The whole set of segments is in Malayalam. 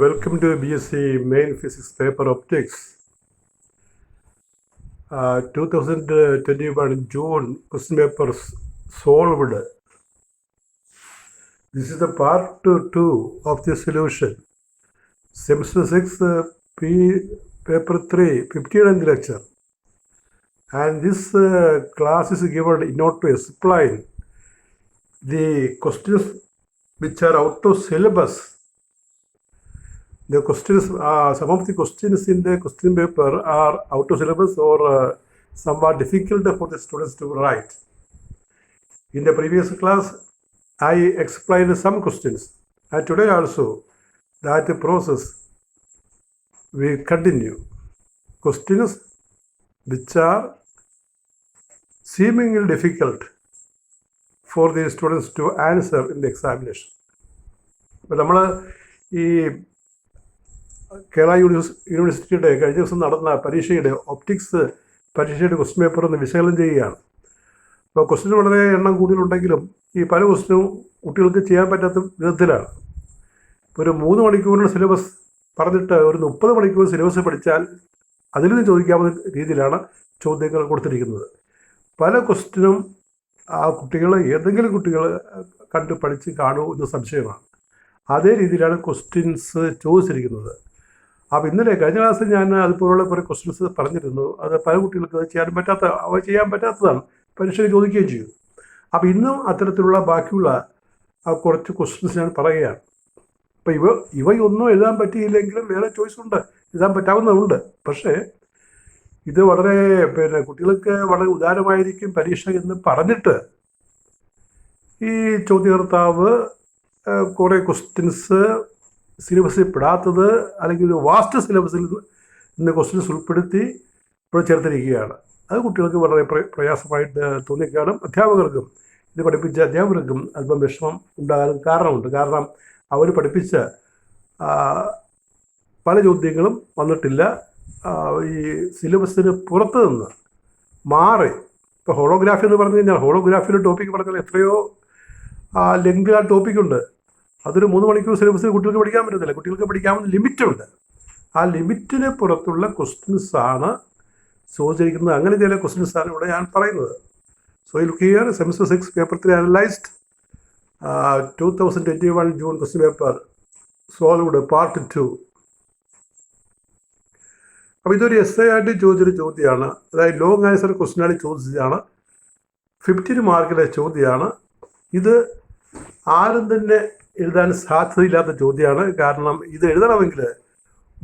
Welcome to BSc Main Physics Paper Optics. 2021 June question papers solved. This is the part 2 of the solution. Semester 6 paper 3 15th lecture. And this class is given in order to explain the questions which are out of syllabus. The questions, some of the questions in the question paper are out of syllabus or somewhat difficult for the students to write. In the previous class, I explained some questions, and today also that process will continue. Questions which are seemingly difficult for the students to answer in the examination. അപ്പോൾ നമ്മൾ ഈ കേരള യൂണിവേഴ്സിറ്റിയുടെ കഴിഞ്ഞ ദിവസം നടന്ന പരീക്ഷയുടെ ഒപ്റ്റിക്സ് പരീക്ഷയുടെ ക്വസ്റ്റ്യൻ പേപ്പർ ഒന്ന് വിശകലനം ചെയ്യുകയാണ്. അപ്പോൾ ക്വസ്റ്റ്യൻ വളരെ എണ്ണം കൂടുതലുണ്ടെങ്കിലും ഈ പല ക്വസ്റ്റ്യനും കുട്ടികൾക്ക് ചെയ്യാൻ പറ്റാത്ത വിധത്തിലാണ്. ഇപ്പോൾ ഒരു 3 മണിക്കൂറിൻ്റെ സിലബസ് പറഞ്ഞിട്ട് ഒരു 30 മണിക്കൂർ സിലബസ് പഠിച്ചാൽ അതിൽ നിന്ന് ചോദിക്കാവുന്ന രീതിയിലാണ് ചോദ്യങ്ങൾ കൊടുത്തിരിക്കുന്നത്. പല ക്വസ്റ്റ്യനും ആ കുട്ടികൾ ഏതെങ്കിലും കുട്ടികൾ കണ്ട് പഠിച്ച് കാണുമോ എന്ന് സംശയമാണ്. അതേ രീതിയിലാണ് ക്വസ്റ്റ്യൻസ് ചോദിച്ചിരിക്കുന്നത്. അപ്പോൾ ഇന്നലെ കഴിഞ്ഞ ക്ലാസ്സിൽ ഞാൻ അതുപോലുള്ള കുറേ ക്വസ്റ്റ്യൻസ് പറഞ്ഞിരുന്നു. അത് പല കുട്ടികൾക്ക് ചെയ്യാൻ പറ്റാത്തതാണ്, പരീക്ഷയിൽ ചോദിക്കുകയും ചെയ്യും. അപ്പോൾ ഇന്നും അത്തരത്തിലുള്ള ബാക്കിയുള്ള കുറച്ച് ക്വസ്റ്റ്യൻസ് ഞാൻ പറയുകയാണ്. അപ്പോൾ ഇവയൊന്നും എഴുതാൻ പറ്റിയില്ലെങ്കിലും വേറെ ചോയ്സ് ഉണ്ട്, എഴുതാൻ പറ്റാവുന്നതുണ്ട്. പക്ഷേ ഇത് വളരെ കുട്ടികൾക്ക് വളരെ ഉദാരമായിരിക്കും പരീക്ഷ എന്ന് പറഞ്ഞിട്ട് ഈ ചോദ്യകർത്താവ് കുറേ ക്വസ്റ്റ്യൻസ് സിലബസിൽ പെടാത്തത് അല്ലെങ്കിൽ ഒരു വാസ്റ്റ് സിലബസിൽ നിന്ന് ക്വസ്റ്റ്യൻസ് ഉൾപ്പെടുത്തി ഇപ്പോൾ ചേർത്തിരിക്കുകയാണ്. അത് കുട്ടികൾക്ക് വളരെ പ്രയാസമായിട്ട് തോന്നിക്കാണും. അധ്യാപകർക്കും ഇത് പഠിപ്പിച്ച അധ്യാപകർക്കും അല്പം വിഷമം ഉണ്ടാകാൻ കാരണമുണ്ട്. കാരണം അവർ പഠിപ്പിച്ച പല ചോദ്യങ്ങളും വന്നിട്ടില്ല. ഈ സിലബസിന് പുറത്ത് നിന്ന് മാറി. ഇപ്പോൾ ഹോളോഗ്രാഫി എന്ന് പറഞ്ഞു കഴിഞ്ഞാൽ ഹോളോഗ്രാഫിയുടെ ടോപ്പിക്ക് പറഞ്ഞാൽ എത്രയോ ലെങ്ത് ആ ടോപ്പിക്കുണ്ട്. അതൊരു 3 മണിക്കൂർ സിലബസിൽ കുട്ടികൾക്ക് പഠിക്കാൻ പറ്റത്തില്ല. കുട്ടികൾക്ക് പഠിക്കാവുന്ന ലിമിറ്റുണ്ട്. ആ ലിമിറ്റിന് പുറത്തുള്ള ക്വസ്റ്റ്യൻസാണ് ചോദിച്ചിരിക്കുന്നത്. അങ്ങനെ ചില ക്വസ്റ്റ്യൻസാണ് ഇവിടെ ഞാൻ പറയുന്നത്. So look here, semester 6 paper 3 analysed 2021 June question paper solved part 2. അപ്പോൾ ഇതൊരു എസ് ഐ ആയിട്ട് ചോദിച്ചൊരു ചോദ്യമാണ്. അതായത് ലോങ് ആൻസർ ക്വസ്റ്റ്യനായിട്ട് ചോദിച്ചതാണ്. 15 മാർക്കിലെ ചോദ്യമാണ്. ഇത് ആരും തന്നെ എഴുതാൻ സാധ്യതയില്ലാത്ത ചോദ്യമാണ്. കാരണം ഇത് എഴുതണമെങ്കിൽ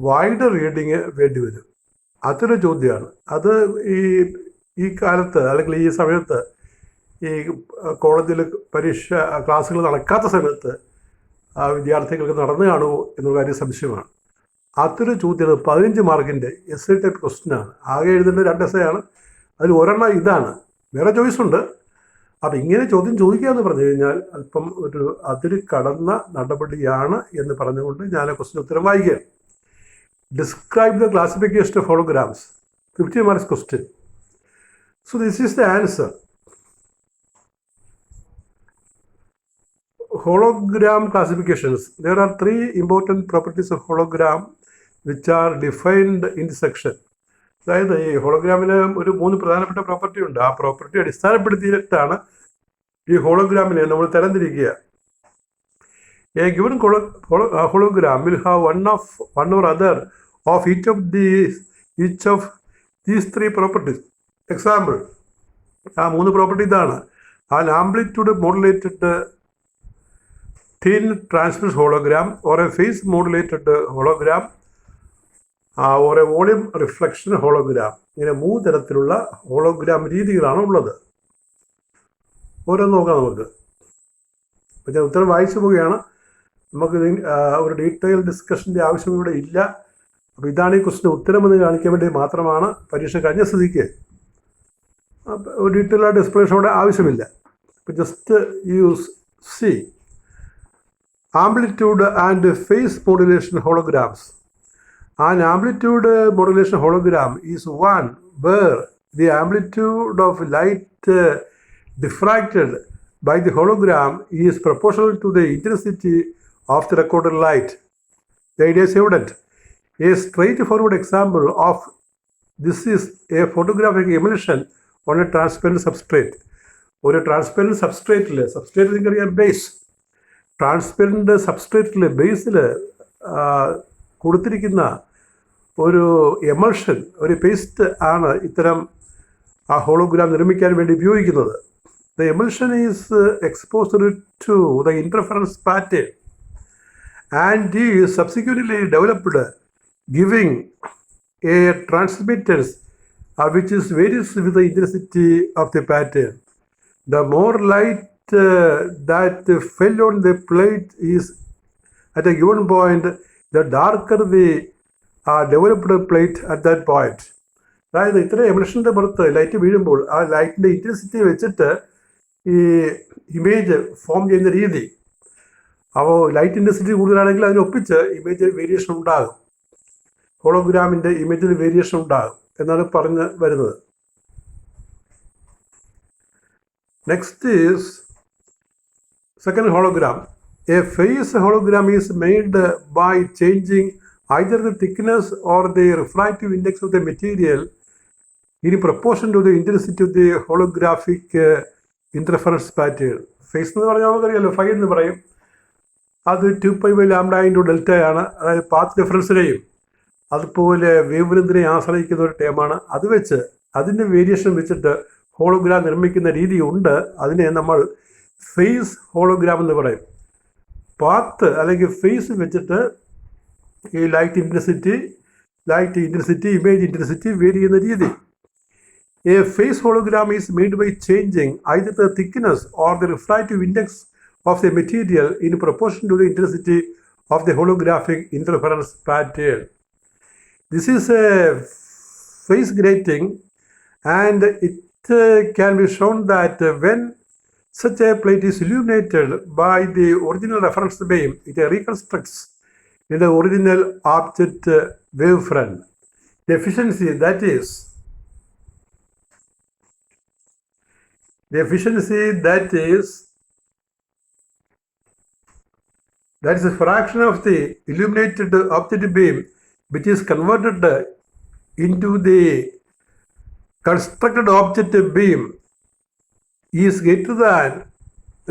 വൈഡ് റീഡിങ് വേണ്ടി വരും. അതൊരു ചോദ്യമാണ്. അത് ഈ കാലത്ത് അല്ലെങ്കിൽ ഈ സമയത്ത് ഈ കോളേജിൽ ക്ലാസ്സുകൾ നടക്കാത്ത സമയത്ത് വിദ്യാർത്ഥികൾക്ക് നടന്നു കാണുമോ എന്നുള്ള കാര്യം സംശയമാണ്. അതൊരു ചോദ്യമാണ്. 15 മാർക്കിൻ്റെ എസ് ഐ ടൈപ്പ് ക്വസ്റ്റ്യനാണ്. ആകെ എഴുതേണ്ട 2 എസ് ആണ്. അതിൽ ഒരെണ്ണം ഇതാണ്, വേറെ ചോയ്സ് ഉണ്ട്. അപ്പം ഇങ്ങനെ ചോദ്യം ചോദിക്കുക എന്ന് പറഞ്ഞു കഴിഞ്ഞാൽ അല്പം ഒരു അതിൽ കടന്ന നടപടിയാണ് എന്ന് പറഞ്ഞുകൊണ്ട് ഞാൻ ക്വസ്റ്റ്യൻ ഉത്തരം വായിക്കുകയാണ്. Describe the classification of holograms, 15 marks question. So this is the answer. Hologram classifications. There are 3 important properties of hologram which are defined in the section. അതായത് ഈ ഹോളോഗ്രാമിന് ഒരു 3 പ്രധാനപ്പെട്ട പ്രോപ്പർട്ടി ഉണ്ട്. ആ പ്രോപ്പർട്ടി അടിസ്ഥാനപ്പെടുത്തിയിട്ടാണ് ഈ ഹോളോഗ്രാമിനെ നമ്മൾ തരംതിരിക്കുക. A given hologram will have one or other of each of these 3 properties. Example, ആ 3 പ്രോപ്പർട്ടി ഇതാണ്. An amplitude modulated thin transverse hologram or a phase modulated hologram or a volume reflection hologram. ഇങ്ങനെ 3 തരത്തിലുള്ള ഹോളോഗ്രാം രീതികളാണ് ഉള്ളത്. ഓരോന്ന് നോക്കാം നമുക്ക്. അപ്പോൾ ഞാൻ ഉത്തരം വായിച്ചു പോവുകയാണ്. നമുക്ക് ഒരു ഡീറ്റെയിൽ ഡിസ്കഷൻ്റെ ആവശ്യം ഇവിടെ ഇല്ല. അപ്പോൾ ഇതാണ് ഈ ക്വസ്റ്റിൻ്റെ ഉത്തരമെന്ന് കാണിക്കാൻ വേണ്ടി മാത്രമാണ് പരീക്ഷ കഴിഞ്ഞ സ്ഥിതിക്ക് ഒരു ഡീറ്റെയിൽ ആയിട്ട് എക്സ്പ്ലനേഷനോടെ ആവശ്യമില്ല. അപ്പോൾ just use C amplitude and phase modulation holograms. An amplitude modulation hologram is one where the amplitude of light diffracted by the hologram is proportional to the intensity of the recorded light. The idea is evident. A straightforward example of this is a photographic emulsion on a transparent substrate. ഒരു ട്രാൻസ്പെറൻറ്റ് സബ്സ്ട്രേറ്റ് നിങ്ങൾക്കറിയാം ബേസ്. ട്രാൻസ്പെറൻറ്റ് സബ്സ്ട്രേറ്റിൽ ബേസിൽ കൊടുത്തിരിക്കുന്ന ഒരു എമൾഷൻ, ഒരു പേസ്റ്റ് ആണ് ഇത്തരം ആ ഹോളോഗ്രാം നിർമ്മിക്കാൻ വേണ്ടി ഉപയോഗിക്കുന്നത്. The emulsion is exposed to the interference pattern and is subsequently developed, giving a transmittance which is varies with the intensity of the pattern. The more light that fell on the plate is at a given point, the darker the developed plate at that point. അതായത് ഇത്ര എമൽഷൻ്റെ പുറത്ത് ലൈറ്റ് വീഴുമ്പോൾ ആ ലൈറ്റിൻ്റെ ഇൻറ്റൻസിറ്റി വെച്ചിട്ട് ഈ ഇമേജ് ഫോം ചെയ്യുന്ന രീതി, അപ്പോൾ ലൈറ്റ് ഇൻറ്റൻസിറ്റി കൂടുതലാണെങ്കിൽ അതിനൊപ്പിച്ച് ഇമേജിൽ വേരിയേഷൻ ഉണ്ടാകും, ഹോളോഗ്രാമിൻ്റെ ഇമേജിൽ വേരിയേഷൻ ഉണ്ടാകും എന്നാണ് പറഞ്ഞ് വരുന്നത്. Next is second hologram. A phase hologram is made by changing either the thickness or the refractive index of the material in proportion to the intensity of the holographic interference pattern. Phase എന്ന് പറഞ്ഞാൽ നമുക്കറിയാമല്ലോ, ഫൈ എന്ന് പറയും. അത് 2π/λ ആണ്. അതായത് പാത്ത് ഡിഫറൻസിനെയും അതുപോലെ വേവ് ലെങ്തിനെയും ആശ്രയിക്കുന്ന ഒരു ടേമാണ്. അത് വെച്ച് അതിൻ്റെ വേരിയേഷൻ വെച്ചിട്ട് ഹോളോഗ്രാം നിർമ്മിക്കുന്ന രീതിയുണ്ട്. അതിനെ നമ്മൾ ഫേസ് ഹോളോഗ്രാം എന്ന് പറയും. പാത്ത് അല്ലെങ്കിൽ ഫേസ് വെച്ചിട്ട് ഈ light intensity, image intensity vary ചെയ്യുന്ന രീതി. A phase hologram is made by changing either the thickness or the refractive index of the material in proportion to the intensity of the holographic interference pattern. This is a phase grating, and it can be shown that when such a plate is illuminated by the original reference beam, it reconstructs in the original object wavefront. The efficiency, that is a fraction of the illuminated object beam which is converted into the constructed object beam is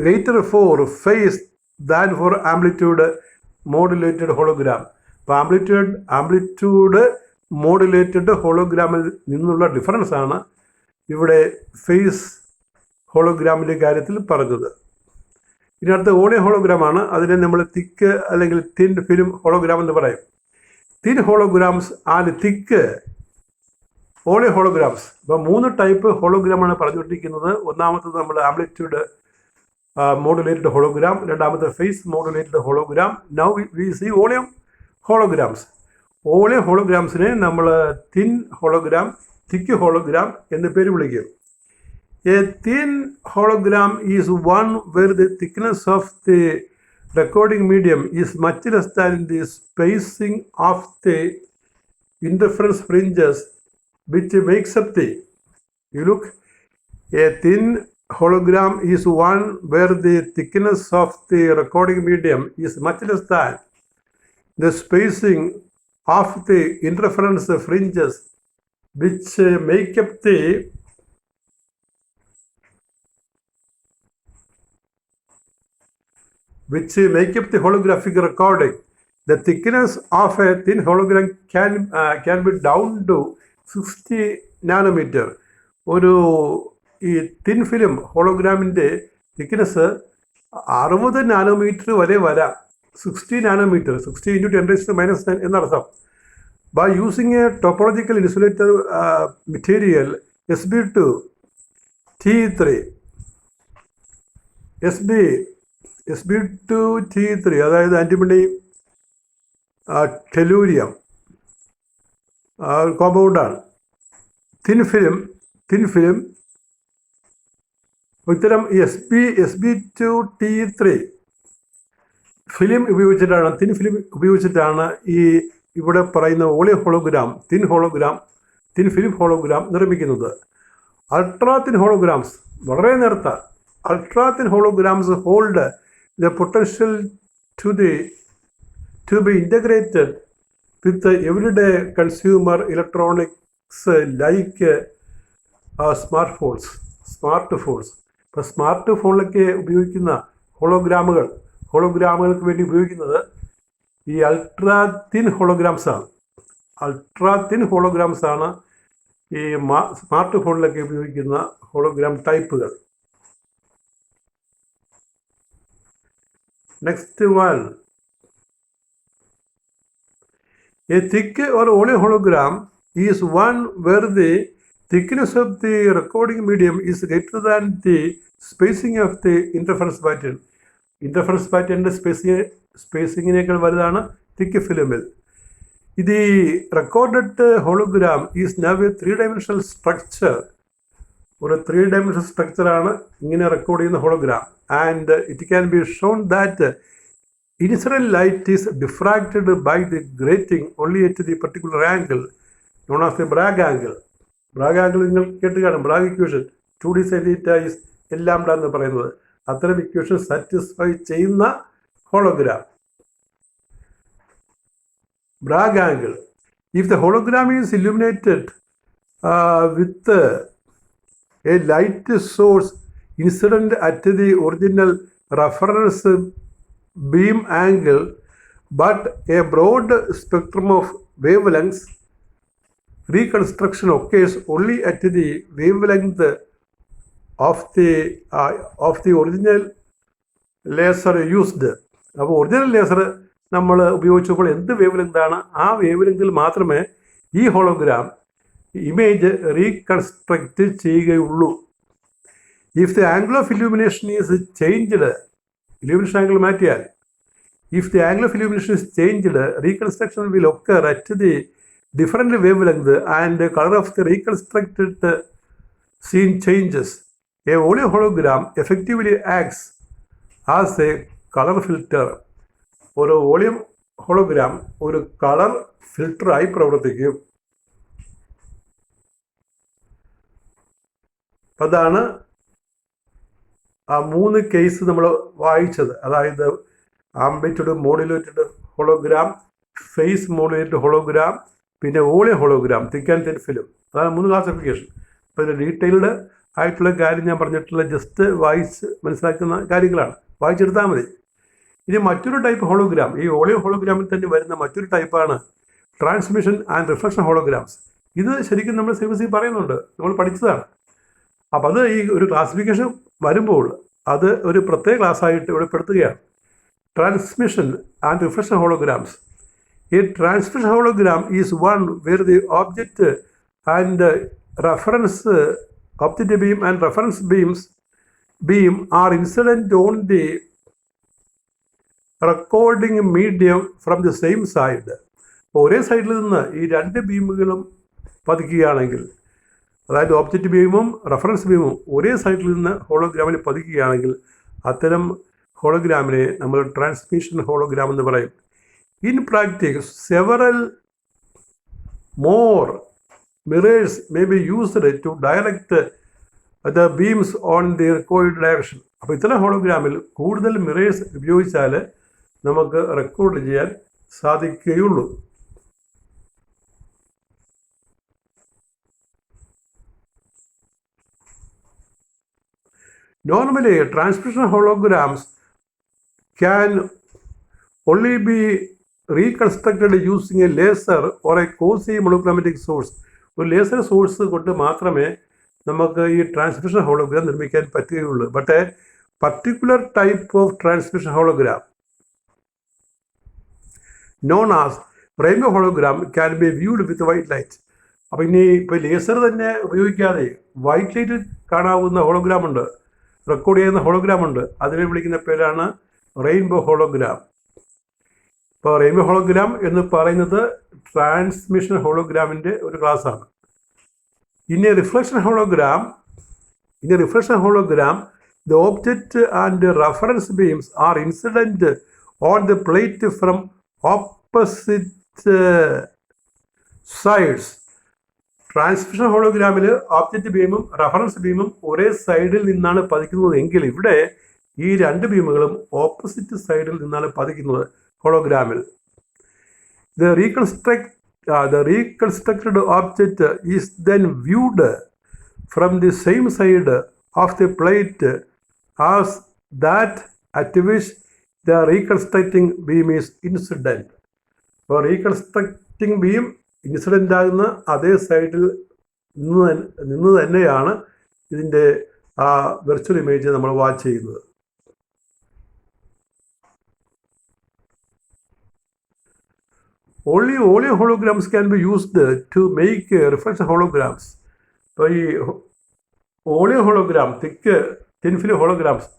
greater for phase than for amplitude modulated hologram. അപ്പോൾ ആംപ്ലിറ്റ്യൂഡ് മോഡുലേറ്റഡ് ഹോളോഗ്രാമിൽ നിന്നുള്ള ഡിഫറൻസ് ആണ് ഇവിടെ ഫേസ് ഹോളോഗ്രാമിൻ്റെ കാര്യത്തിൽ പറഞ്ഞത്. ഇനി അടുത്ത ഓളിയ ഹോളോഗ്രാമാണ്. അതിനെ നമ്മൾ തിക്ക് അല്ലെങ്കിൽ തിൻ ഫിലിം ഹോളോഗ്രാം എന്ന് പറയും. Thin holograms and thick volume holograms. അപ്പോൾ 3 ടൈപ്പ് ഹോളോഗ്രാമാണ് പറഞ്ഞുകൊണ്ടിരിക്കുന്നത്. ഒന്നാമത്തത് നമ്മൾ ആംപ്ലിറ്റ്യൂഡ് മോഡുലേറ്റഡ് ഹോളോഗ്രാം, രണ്ടാമത്തെ phase modulated hologram. Now we see volume holograms. Volume ഹോളോഗ്രാംസിനെ നമ്മൾ തിൻ ഹോളോഗ്രാം, തിക്ക് ഹോളോഗ്രാം എന്ന് പേര് വിളിക്കും. A thin hologram is one where the thickness of the recording medium is much less than the spacing of the interference fringes which makes up the. You look, a thin hologram is one where the thickness of the recording medium is much less than the spacing of the interference fringes which make up the holographic recording. The thickness of a thin hologram can be down to 60 nanometer. ഒരു ഈ തിൻ ഫിലിം ഹോളോഗ്രാമിൻ്റെ തിക്നെസ് 60 നാനോമീറ്റർ വരെ വരാം. 60 നാനോമീറ്റർ, 60 × 10⁻⁹ എന്നർത്ഥം. By using a topological insulator material Sb2T3, അതായത് ആൻറ്റിമണി ടെലൂരിയം കോമ്പൗണ്ടാണ്. തിൻ ഫിലിം ഇത്തരം Sb2T3 ഫിലിം ഉപയോഗിച്ചിട്ടാണ്, തിൻ ഫിലിം ഉപയോഗിച്ചിട്ടാണ് ഈ ഇവിടെ പറയുന്ന ഓളിയ ഹോളോഗ്രാം, തിൻ ഫിലിം ഹോളോഗ്രാം നിർമ്മിക്കുന്നത്. അൾട്രാ തിൻ ഹോളോഗ്രാംസ്, വളരെ നേർത്ത ultra thin holograms hold the potential to to be integrated with the everyday consumer electronics like smart phones. ഇപ്പോൾ സ്മാർട്ട് ഫോണിലൊക്കെ ഉപയോഗിക്കുന്ന ഹോളോഗ്രാമുകൾക്ക് വേണ്ടി ഉപയോഗിക്കുന്നത് ഈ അൾട്രാ തിൻ ഹോളോഗ്രാംസ് ആണ് ഈ സ്മാർട്ട് ഫോണിലൊക്കെ ഉപയോഗിക്കുന്ന ഹോളോഗ്രാം ടൈപ്പുകൾ. Next one, a thick or hollow hologram is one where the thickness of the recording medium is greater than the spacing of the interference pattern. Interference patternന്റെ സ്പേസിങ്ങിനേക്കാൾ വലുതാണ് തിക്ക് ഫിലിമിൽ. ഇത് recorded hologram is now A 3-dimensional structure. ഒരു 3-dimensional സ്ട്രക്ചറാണ് ഇങ്ങനെ റെക്കോർഡ് ചെയ്യുന്ന hologram. And it can be shown that incident light is diffracted by the grating only at the particular angle known as the Bragg angle. Bragg angle നിങ്ങൾ കേട്ട് കാണും. Bragg equation 2d sin theta is എല്ലാം എന്ന് പറയുന്നത്. അത്തരം ഇക്വേഷൻ സാറ്റിസ്ഫൈ ചെയ്യുന്ന hologram. Bragg angle. If the hologram is illuminated with a light source incident at the original reference beam angle but a broad spectrum of wavelengths, reconstruction occurs only at the wavelength of the original laser used. അപ്പോൾ ഒറിജിനൽ ലേസർ നമ്മൾ ഉപയോഗിച്ചപ്പോൾ എന്ത് വേവ് ലെങ്താണ് ആ വേവ് ലെങ്തിൽ മാത്രമേ ഈ ഹോളോഗ്രാം ഇമേജ് റീകൺസ്ട്രക്റ്റ് ചെയ്യുകയുള്ളൂ. If the angle of illumination is changed, illumination angle മാറ്റിയാൽ, if the angle of illumination is changed, reconstruction will occur at the different wavelength and the color of the reconstructed scene changes. A Oley hologram effectively acts as a color filter. ഒരു വോളിയം ഹോളോഗ്രാം ഒരു കളർ ഫിൽട്ടറായി പ്രവർത്തിക്കും. അതാണ് ആ 3 കേസ് നമ്മൾ വായിച്ചത്. അതായത് amplitude modulated hologram, phase modulated hologram, പിന്നെ volume hologram, thick and thin film. അതാണ് 3 ക്ലാസിഫിക്കേഷൻ. അപ്പോൾ ഇതിൻ്റെ ഡീറ്റെയിൽഡ് ആയിട്ടുള്ള കാര്യം ഞാൻ പറഞ്ഞിട്ടുള്ള ജസ്റ്റ് വായിച്ച് മനസ്സിലാക്കുന്ന കാര്യങ്ങളാണ്, വായിച്ചെടുത്താൽ മതി. ഇനി മറ്റൊരു ടൈപ്പ് ഹോളോഗ്രാം, ഈ വോളിയം ഹോളോഗ്രാമിൽ തന്നെ വരുന്ന മറ്റൊരു ടൈപ്പാണ് ട്രാൻസ്മിഷൻ ആൻഡ് റിഫ്ലക്ഷൻ ഹോളോഗ്രാംസ്. ഇത് ശരിക്കും നമ്മൾ സിലബസിൽ പറയുന്നുണ്ട്, നമ്മൾ പഠിച്ചതാണ്. അപ്പം അത് ഈ ഒരു ക്ലാസിഫിക്കേഷൻ വരുമ്പോൾ അത് ഒരു പ്രത്യേക ക്ലാസ്സായിട്ട് ഇവിടെ പെടുത്തുകയാണ്. Transmission and reflection holograms. ഈ transmission hologram is one where the object and reference object beam and reference beam are incident on the recording medium from the same side. ഒരേ സൈഡിൽ നിന്ന് ഈ 2 ബീമുകളും പതിക്കുകയാണെങ്കിൽ, അതായത് ഓബ്ജക്റ്റ് ബീമും റെഫറൻസ് ബീമും ഒരേ സൈഡിൽ നിന്ന് ഹോളോഗ്രാമിൽ പതിക്കുകയാണെങ്കിൽ അത്തരം ഹോളോഗ്രാമിനെ നമ്മൾ ട്രാൻസ്മിഷൻ ഹോളോഗ്രാം എന്ന് പറയും. In practice several more mirrors may be used to direct the beams on the required direction. അപ്പോൾ ഇത്തരം ഹോളോഗ്രാമിൽ കൂടുതൽ മിറേഴ്സ് ഉപയോഗിച്ചാൽ നമുക്ക് റെക്കോർഡ് ചെയ്യാൻ സാധിക്കുകയുള്ളൂ. Normally, transmission holograms can only be reconstructed using a laser or a quasi-monochramatic source. ഒരു ലേസർ സോഴ്സ് കൊണ്ട് മാത്രമേ നമുക്ക് ഈ ട്രാൻസ്മിഷൻ ഹോളോഗ്രാം നിർമ്മിക്കാൻ പറ്റുകയുള്ളൂ. But A particular type of transmission hologram known as rainbow hologram can be viewed with white light. അപ്പോൾ ഇനി ഇപ്പോൾ ലേസർ തന്നെ ഉപയോഗിക്കാതെ വൈറ്റ് ലൈറ്റിൽ കാണാവുന്ന ഹോളോഗ്രാം ഉണ്ട്, റെക്കോർഡ് ചെയ്യുന്ന ഹോളോഗ്രാം ഉണ്ട്. അതിനെ വിളിക്കുന്ന പേരാണ് റെയിൻബോ ഹോളോഗ്രാം. ഇപ്പോൾ റെയിൻബോ ഹോളോഗ്രാം എന്ന് പറയുന്നത് ട്രാൻസ്മിഷൻ ഹോളോഗ്രാമിൻ്റെ ഒരു ക്ലാസ്സാണ്. ഇനി reflection hologram, the object and the reference beams are incident on the plate from opposite sides. Transmission ഹോളോഗ്രാമിൽ ഓബ്ജക്റ്റ് ബീമും റെഫറൻസ് ബീമും ഒരേ സൈഡിൽ നിന്നാണ് പതിക്കുന്നത് എങ്കിൽ ഇവിടെ ഈ 2 ബീമുകളും ഓപ്പോസിറ്റ് സൈഡിൽ നിന്നാണ് പതിക്കുന്നത് ഹോളോഗ്രാമിൽ. The reconstructed object is then viewed from the same side of the plate as that at which the reconstructing beam is incident. അപ്പോൾ റീകൺസ്ട്രക്റ്റിംഗ് ബീം ഇൻസിഡൻ്റ് ആകുന്ന അതേ സൈഡിൽ നിന്ന് തന്നെയാണ് ഇതിൻ്റെ ആ വെർച്വൽ ഇമേജ് നമ്മൾ വാച്ച് ചെയ്യുന്നത്. Only holograms can be used to make reflection holograms. അപ്പോൾ ഈ ഓളിയോ ഹോളോഗ്രാം, തിൻ ഫിലിം ഹോളോഗ്രാംസ്,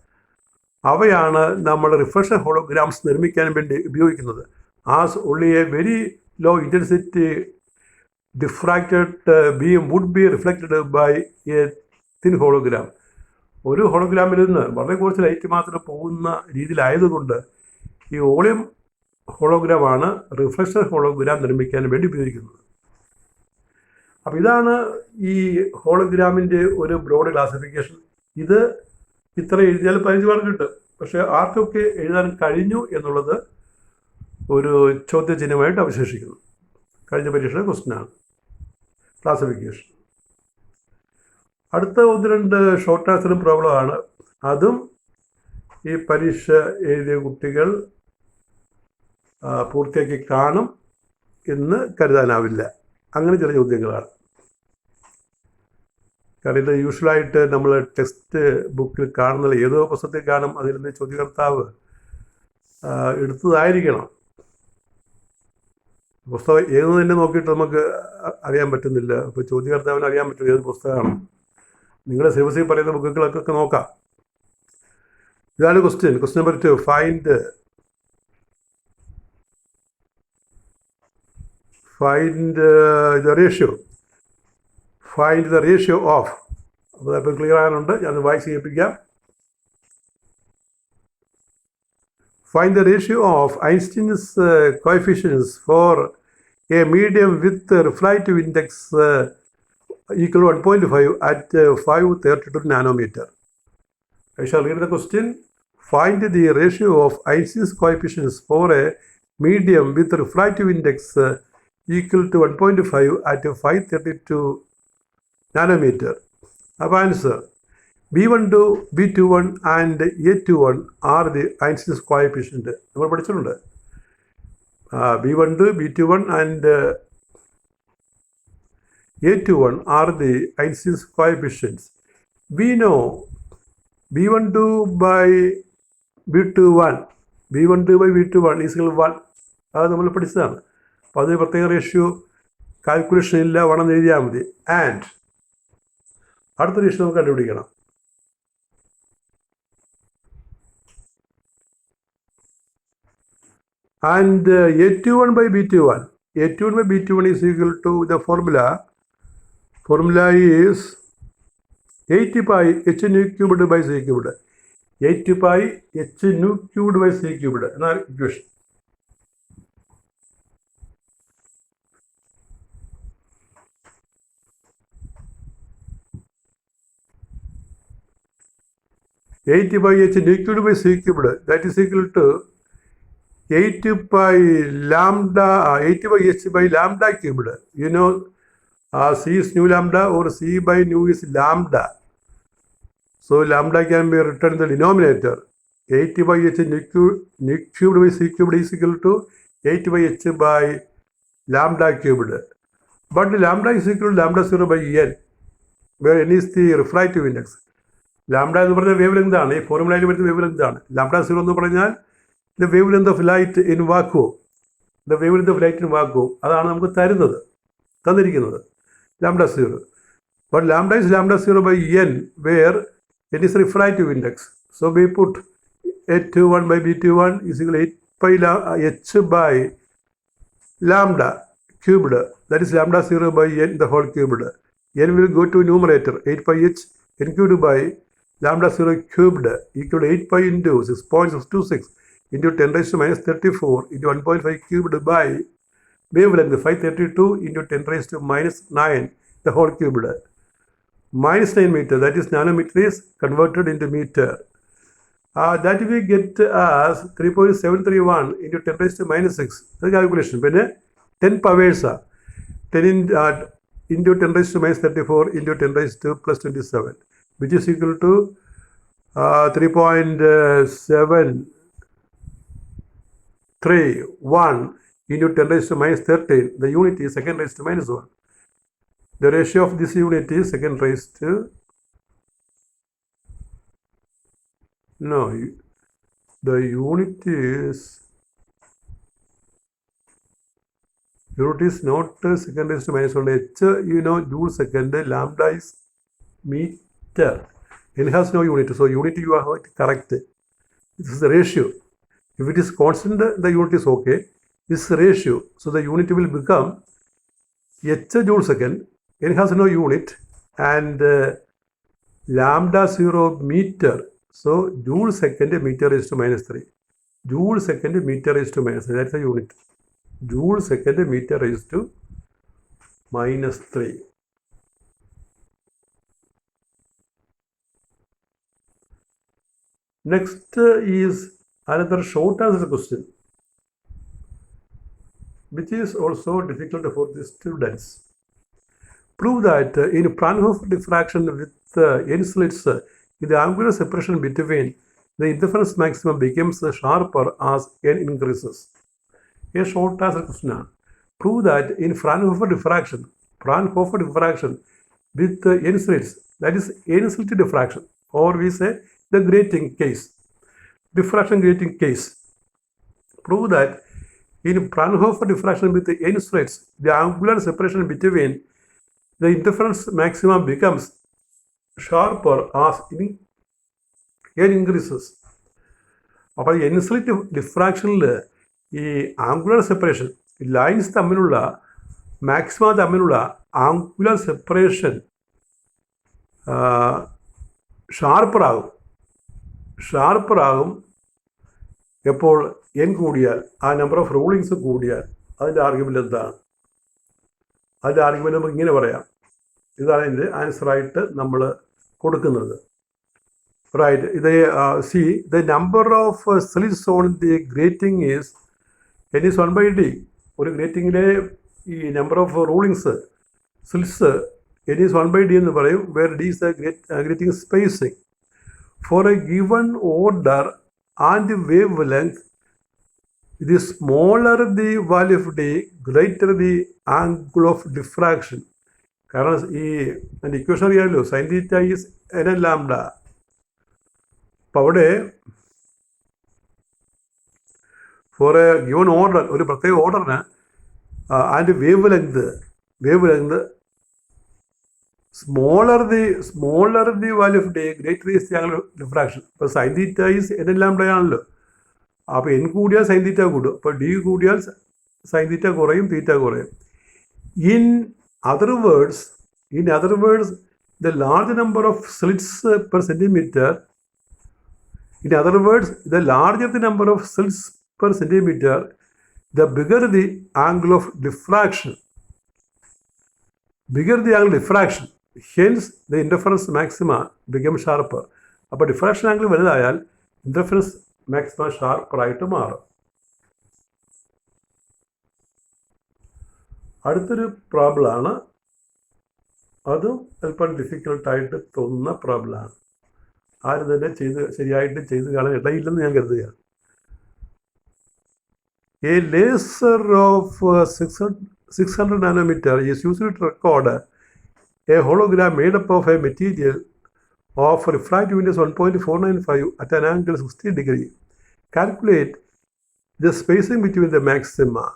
അവയാണ് നമ്മൾ റിഫ്ലക്ഷൻ ഹോളോഗ്രാംസ് നിർമ്മിക്കാൻ വേണ്ടി ഉപയോഗിക്കുന്നത്. As only a very low intensity diffracted beam would be reflected by a thin hologram. ഒരു ഹോളോഗ്രാമിൽ നിന്ന് വളരെ കുറച്ച് ലൈറ്റ് മാത്രം പോകുന്ന രീതിയിലായതുകൊണ്ട് ഈ ഓളിയം ഹോളോഗ്രാമാണ് റിഫ്ലക്ഷൻ ഹോളോഗ്രാം നിർമ്മിക്കാൻ വേണ്ടി ഉപയോഗിക്കുന്നത്. അപ്പോൾ ഇതാണ് ഈ ഹോളോഗ്രാമിൻ്റെ ഒരു ബ്രോഡ് ക്ലാസിഫിക്കേഷൻ. ഇത് ഇത്ര എഴുതിയാൽ 15 മാർക്ക് കിട്ടും. പക്ഷേ ആർക്കൊക്കെ എഴുതാൻ കഴിഞ്ഞു എന്നുള്ളത് ഒരു ചോദ്യചിഹ്നമായിട്ട് അവശേഷിക്കുന്നു. കഴിഞ്ഞ പരീക്ഷയുടെ ക്വസ്റ്റ്യനാണ് ക്ലാസിഫിക്കേഷൻ. അടുത്ത 1-2 ഷോർട്ട് ആൻസറും പ്രോബ്ലമാണ്. അതും ഈ പരീക്ഷ എഴുതിയ കുട്ടികൾ പൂർത്തിയാക്കി കാണും എന്ന് കരുതാനാവില്ല. അങ്ങനെ ചില ചോദ്യങ്ങളാണ്. കാരണം ഇത് യൂഷ്വലായിട്ട് നമ്മൾ ടെക്സ്റ്റ് ബുക്കിൽ കാണുന്നത് ഏതോ പുസ്തകത്തിൽ കാണും, അതിൽ നിന്ന് ചോദ്യകർത്താവ് എടുത്തതായിരിക്കണം. പുസ്തകം ഏത് തന്നെ നോക്കിയിട്ട് നമുക്ക് അറിയാൻ പറ്റുന്നില്ല. അപ്പോൾ ചോദ്യകർത്താവിന് അറിയാൻ പറ്റും ഏത് പുസ്തകമാണ്. നിങ്ങളുടെ സിലബസിൽ പറയുന്ന ബുക്കുകളൊക്കെ നോക്കാം. ഇതാണ് question number 2. Find the ratio. Find the ratio of. അപ്പോൾ അതിപ്പോൾ ക്ലിയർ ആകാനുണ്ട്. ഞാൻ വായിച്ച് കേൾപ്പിക്കാം. Find the ratio of Einstein's coefficients for a medium with refractive index equal to 1.5 at 532 nanometer. I shall read the question. Find the ratio of Einstein's coefficients for a medium with refractive index equal to 1.5 at 532 nanometer. Our answer: B12, B21 and A21 are the Einstein's coefficient. നമ്മൾ പഠിച്ചിട്ടുണ്ട്. B12, B21 and A21 are the Einstein's coefficients. We know B12 by B21 is equal to 1. അത് നമ്മൾ പഠിച്ചതാണ്. അപ്പോൾ അതിന് പ്രത്യേക റേഷ്യോ കാൽക്കുലേഷൻ ഇല്ല, വേണം എഴുതിയാൽ മതി. ആൻഡ് അടുത്ത റേഷ്യോ നമുക്ക് കണ്ടുപിടിക്കണം. And A21 by B21 is equal to the formula is 8 pi h nu cubed by c cubed. 8 pi h nu cubed by c cubed എന്നാണ് equation. Eight by h nu cubed by c cubed, that is equal to 8 by lambda, 8 by h by lambda cubed. You know, c is nu lambda or c by nu is lambda. So lambda can be written in the denominator. 8 by h nu cubed by c cubed is equal to 8 by h by lambda cubed. But lambda is equal to lambda 0 by n, where n is the refractive index. Lambda എന്ന് പറഞ്ഞാൽ വേവ് ലെങ്ത് ആണ്. ഈ ഫോർമുലയിൽ വരുന്ന വേവ് ലെങ്ത് ആണ്. ലാംഡ 0 എന്ന് പറഞ്ഞാൽ the wave length of light in vacuum. അതാണ് നമുക്ക് തന്നിരിക്കുന്നത് lambda 0. But lambda is lambda 0 by n, where n is refractive index. So we put A21 by B21 is equal to 8 pi h by lambda cubed, that is lambda 0 by n the whole cubed. N will go to numerator, 8 pi h n cubed by lambda 0 cubed equal to 8 pi into 6.626 into 10 raised to minus 34 into 1.5 cubed by wavelength 532 into 10 raised to minus 9 the whole cubed. Minus 9 meter, that is nanometer, is converted into meter. That we get as 3.731 into 10 raised to minus 6. The calculation. Then 10 powers are 10 into 10 raised to minus 34 into 10 raised to plus 27, which is equal to 3.731 into 10 raised to minus 13. The unit is second raised to minus 1. The ratio of this unit is second raised to, no, the unit is not second raised to minus 1. H, joule second, lambda is meter. It has no unit, so unit you are correct. This is the ratio. If it is constant, the unit is okay. This is the ratio, so the unit will become H joule second. It has no unit, and lambda 0 meter. So joule second meter is to minus 3. Joule second meter is to minus 3. That's the unit. Joule second meter is to minus 3. Next is another short answer question, which is also difficult for the students. Prove that in Fraunhofer diffraction with n slits, the angular separation between the interference maximum becomes sharper as n increases. A short answer question. Prove that in Fraunhofer diffraction with n slits, that is n slit diffraction, or we say the grating case, diffraction grating case. Prove that in Fraunhofer diffraction with n slits, the angular separation between the interference maximum becomes sharper as n increases. അപ്പോൾ n സ്ലിറ്റ് ഡിഫ്രാക്ഷനിൽ ഈ ആംഗുലർ സെപ്പറേഷൻ, ലൈൻസ് തമ്മിലുള്ള മാക്സിമം തമ്മിലുള്ള ആംഗുലർ സെപ്പറേഷൻ ഷാർപ്പറാകും എപ്പോൾ n കൂടിയാൽ, ആ നമ്പർ ഓഫ് റൂളിങ്സ് കൂടിയാൽ. അതിൻ്റെ ആർഗ്യുമെൻ്റ് എന്താണ്? അതിൻ്റെ ആർഗ്യുമെൻ്റ് നമുക്ക് ഇങ്ങനെ പറയാം. ഇതാണ് ഇതിൻ്റെ ആൻസറായിട്ട് നമ്മൾ കൊടുക്കുന്നത്. റൈറ്റ്, ഇത് C the number of slits on the grating is n is 1/d. ഒരു ഗ്രേറ്റിങ്ങിലെ ഈ number of rulings slits n is 1/d എന്ന് പറയും, where d is the grating spacing. For a given order and wavelength, the smaller the value of d, greater the angle of diffraction. കാരണം ഈ എൻ്റെ ഇക്വേഷൻ അറിയാമല്ലോ, sine theta is n lambda. അപ്പോൾ അവിടെ ഫോർ എ ഗിവൺ ഓർഡർ, ഒരു പ്രത്യേക ഓർഡറിന് and wavelength smaller the value of d, greater is the angle of diffraction. ഇപ്പോൾ sine theta is n lambda ആണല്ലോ. അപ്പോൾ n കൂടിയാൽ സൈൻ തീറ്റ കൂടും, അപ്പോൾ d കൂടിയാൽ സൈൻ തീറ്റ കുറയും, തീറ്റ കുറയും. In other words, the large number of slits per centimeter, the larger the number of slits per centimeter, the bigger the angle of diffraction. Hence, the interference maxima become sharper. അപ്പോൾ ഡിഫ്രാക്ഷൻ ആംഗിൾ വലുതായാൽ ഇന്റർഫറൻസ് മാക്സിമം ഷാർപ്പറായിട്ട് മാറും. അടുത്തൊരു പ്രോബ്ലമാണ്, അതും അല്പം ഡിഫിക്കൽട്ടായിട്ട് തോന്നുന്ന പ്രോബ്ലമാണ്. ആരും തന്നെ ശരിയായിട്ട് ചെയ്ത് കാണാൻ ഇടയില്ലെന്ന് ഞാൻ കരുതുകയാണ്. A laser of 600 nanometer is used to record a hologram made up of a material of refractive index 1.495 at an angle 60 degree. Calculate the spacing between the maxima.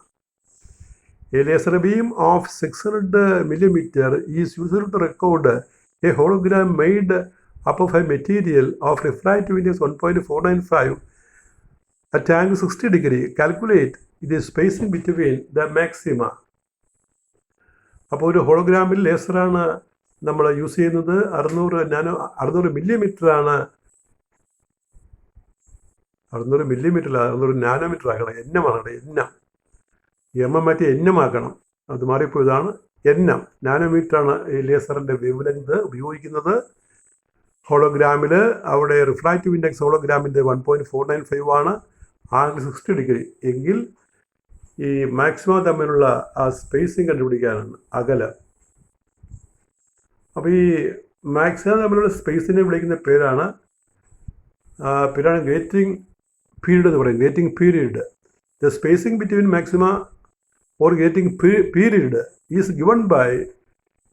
A laser beam of 600 millimeter is used to record a hologram made up of a material of refractive index 1.495 at angle 60 degree. Calculate the spacing between the maxima. അപ്പോൾ ഒരു ഹോളോഗ്രാമിൽ ലേസറാണ് നമ്മൾ യൂസ് ചെയ്യുന്നത്. 600 മില്ലിമീറ്ററാണ്, 600 നാനോമീറ്റർ ആക്കണം. എന്നമാണ് മറ്റേ എന്നമാക്കണം, അത് മാറിപ്പോയതാണ്. നാനോമീറ്ററാണ് ഈ ലേസറിൻ്റെ വേവ് ലെങ്ത് ഉപയോഗിക്കുന്നത്. ഹോളോഗ്രാമിൽ അവിടെ റിഫ്രാക്റ്റീവ് ഇൻഡെക്സ് ഹോളോഗ്രാമിൻ്റെ 1.495 ആണ്, ആംഗിൾ 60 ഡിഗ്രി എങ്കിൽ ഈ മാക്സിമം തമ്മിലുള്ള ആ സ്പേസിങ് കണ്ടുപിടിക്കാനാണ്, അകലം. അപ്പോൾ ഈ മാക്സിമം തമ്മിലുള്ള സ്പേസിനെ വിളിക്കുന്ന പേരാണ് ഗേറ്റിംഗ് പീരീഡ് എന്ന് പറയും. Grating period. The spacing between maxima or grating period is given by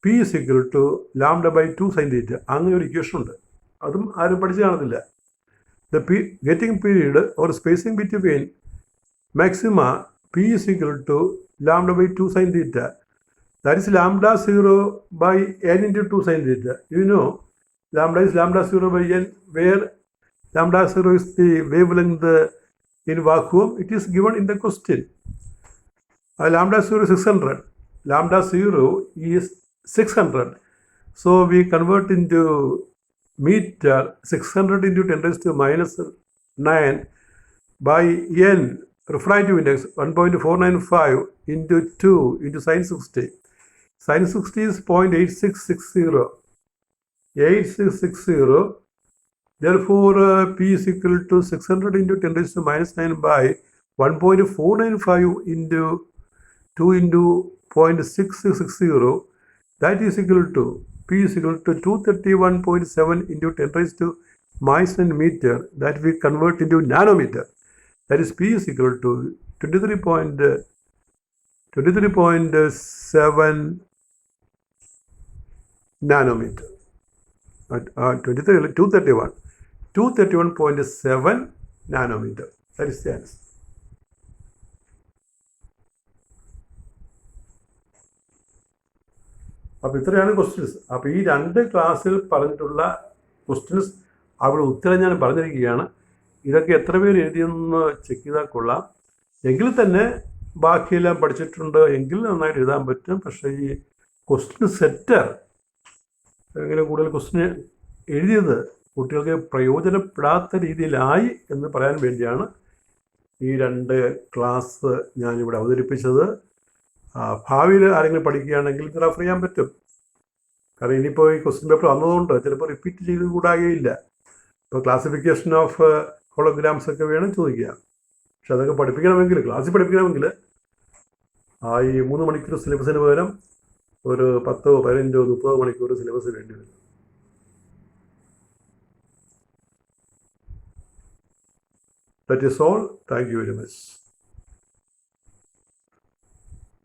P is equal to lambda by 2 sin θ. അങ്ങനെ ഒരു ഇക്വേഷൻ ഉണ്ട്. അതും ആരും പഠിച്ചു കാണത്തില്ല. The grating period or spacing between maxima P is equal to lambda by 2 sin θ. That is lambda 0 by n into 2 sin θ. You know, lambda is lambda 0 by n, where lambda 0 is the wavelength in vacuum. It is given in the question. Lambda 0 is 600. Lambda 0 is 600. So we convert into meter. 600 into 10 raised to minus 9 by n, refractive index 1.495 into 2 into sin 60. Sin 60 is 0.8660. 8660. Therefore, P is equal to 600 into 10 raised to minus 9 by 1.495 into 2 into 0.6660. That is equal to P is equal to 231.7 into 10 raised to minus 9 meter. That we convert into nanometer. That is P is equal to 23.7 nanometer. 231.7 nanometer. That is the answer. അപ്പോൾ ഇത്രയാണ് ക്വസ്റ്റ്യൻസ്. അപ്പോൾ ഈ 2 ക്ലാസ്സിൽ പറഞ്ഞിട്ടുള്ള ക്വസ്റ്റ്യൻസ് അവിടെ ഉത്തരം ഞാൻ പറഞ്ഞിരിക്കുകയാണ്. ഇതൊക്കെ എത്ര പേര് എഴുതിയെന്ന് ചെക്ക് ചെയ്താൽ കൊള്ളാം. എങ്കിൽ തന്നെ ബാക്കിയെല്ലാം പഠിച്ചിട്ടുണ്ട് എങ്കിൽ നന്നായിട്ട് എഴുതാൻ പറ്റും. പക്ഷേ ഈ ക്വസ്റ്റ്യൻ സെറ്റർ ഇങ്ങനെ കൂടുതൽ ക്വസ്റ്റ്യൻ എഴുതിയത് കുട്ടികൾക്ക് പ്രയോജനപ്പെടാത്ത രീതിയിലായി എന്ന് പറയാൻ വേണ്ടിയാണ് ഈ 2 ക്ലാസ് ഞാനിവിടെ അവതരിപ്പിച്ചത്. ഭാവിയിൽ ആരെങ്കിലും പഠിക്കുകയാണെങ്കിൽ ഇത് റെഫർ ചെയ്യാൻ പറ്റും. കാരണം ഇനിയിപ്പോൾ ഈ ക്വസ്റ്റ്യൻ പേപ്പർ വന്നതുകൊണ്ട് ചിലപ്പോൾ റിപ്പീറ്റ് ചെയ്ത് കൂടാകയില്ല. ഇപ്പോൾ ക്ലാസിഫിക്കേഷൻ ഓഫ് ഹോളോഗ്രാംസ് ഒക്കെ വേണം ചോദിക്കുക. പക്ഷെ അതൊക്കെ പഠിപ്പിക്കണമെങ്കിൽ, ക്ലാസ്സിൽ പഠിപ്പിക്കണമെങ്കിൽ ഈ 3 മണിക്കൂർ സിലബസിന് പകരം ഒരു 10, 15, 30 മണിക്കൂർ സിലബസ് വേണ്ടി വരും. That is all. Thank you very much.